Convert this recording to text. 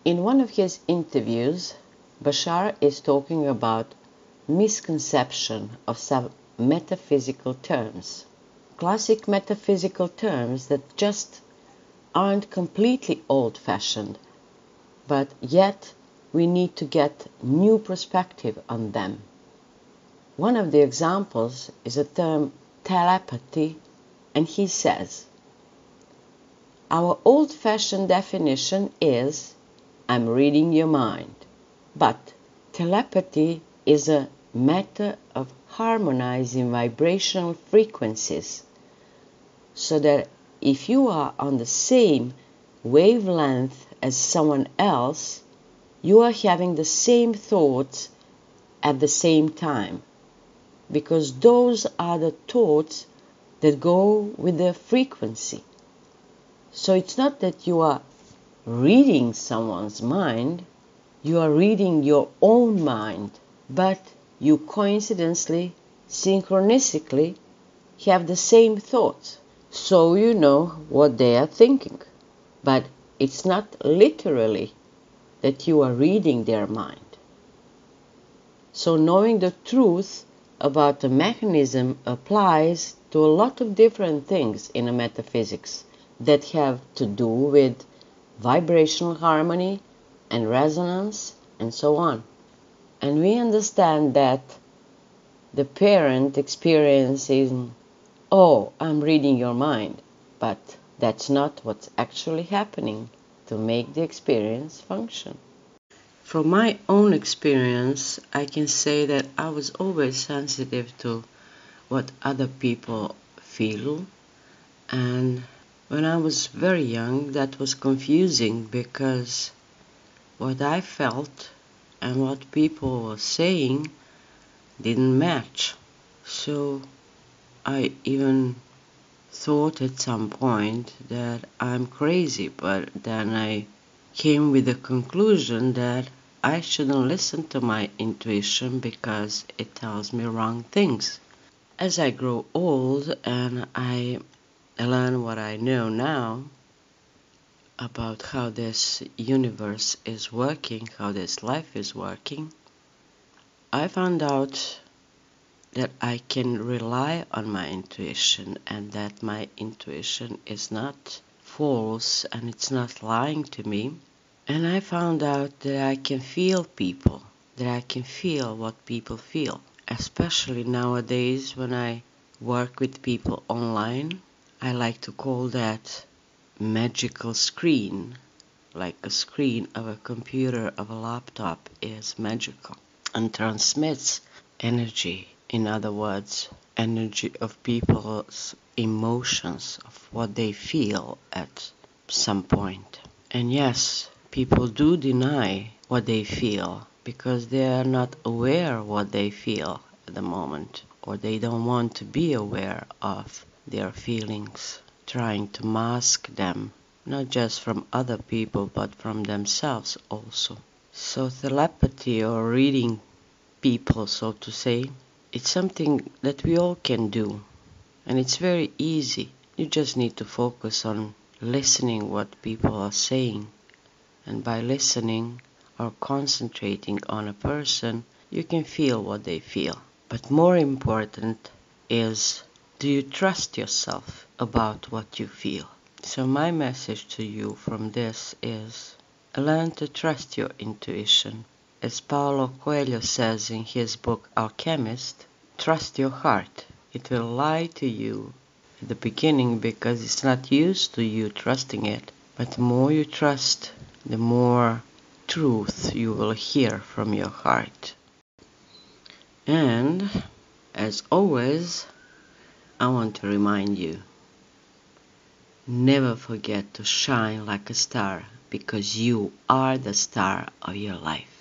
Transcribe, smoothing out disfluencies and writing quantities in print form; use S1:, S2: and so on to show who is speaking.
S1: In one of his interviews, Bashar is talking about misconception of some metaphysical terms. Classic metaphysical terms that just aren't completely old-fashioned, but yet we need to get new perspective on them. One of the examples is the term telepathy, and he says, our old-fashioned definition is, I'm reading your mind. But telepathy is a matter of harmonizing vibrational frequencies, so that if you are on the same wavelength as someone else, you are having the same thoughts at the same time, because those are the thoughts that go with the frequency. So it's not that you are reading someone's mind, you are reading your own mind, but you coincidentally, synchronistically have the same thoughts. So you know what they are thinking. But it's not literally that you are reading their mind. So knowing the truth about the mechanism applies to a lot of different things in a metaphysics that have to do with vibrational harmony and resonance and so on. And we understand that the parent experiencing, oh, I'm reading your mind, but that's not what's actually happening to make the experience function. From my own experience, I can say that I was always sensitive to what other people feel, and when I was very young, that was confusing because what I felt and what people were saying didn't match. So I even thought at some point that I'm crazy, but then I came with the conclusion that I shouldn't listen to my intuition because it tells me wrong things. As I grow old and I learn what I know now about how this universe is working, how this life is working, I found out that I can rely on my intuition and that my intuition is not false and it's not lying to me. And I found out that I can feel people, that I can feel what people feel, especially nowadays when I work with people online. I like to call that magical screen, like a screen of a computer, of a laptop is magical and transmits energy. In other words, energy of people's emotions, of what they feel at some point. And yes, people do deny what they feel because they are not aware what they feel at the moment, or they don't want to be aware of their feelings, trying to mask them, not just from other people, but from themselves also. So telepathy, or reading people, so to say, it's something that we all can do, and it's very easy. You just need to focus on listening what people are saying, and by listening or concentrating on a person, you can feel what they feel. But more important is, do you trust yourself about what you feel? So my message to you from this is, learn to trust your intuition. As Paulo Coelho says in his book Alchemist, trust your heart. It will lie to you at the beginning because it's not used to you trusting it. But the more you trust, the more truth you will hear from your heart. And, as always, I want to remind you, never forget to shine like a star, because you are the star of your life.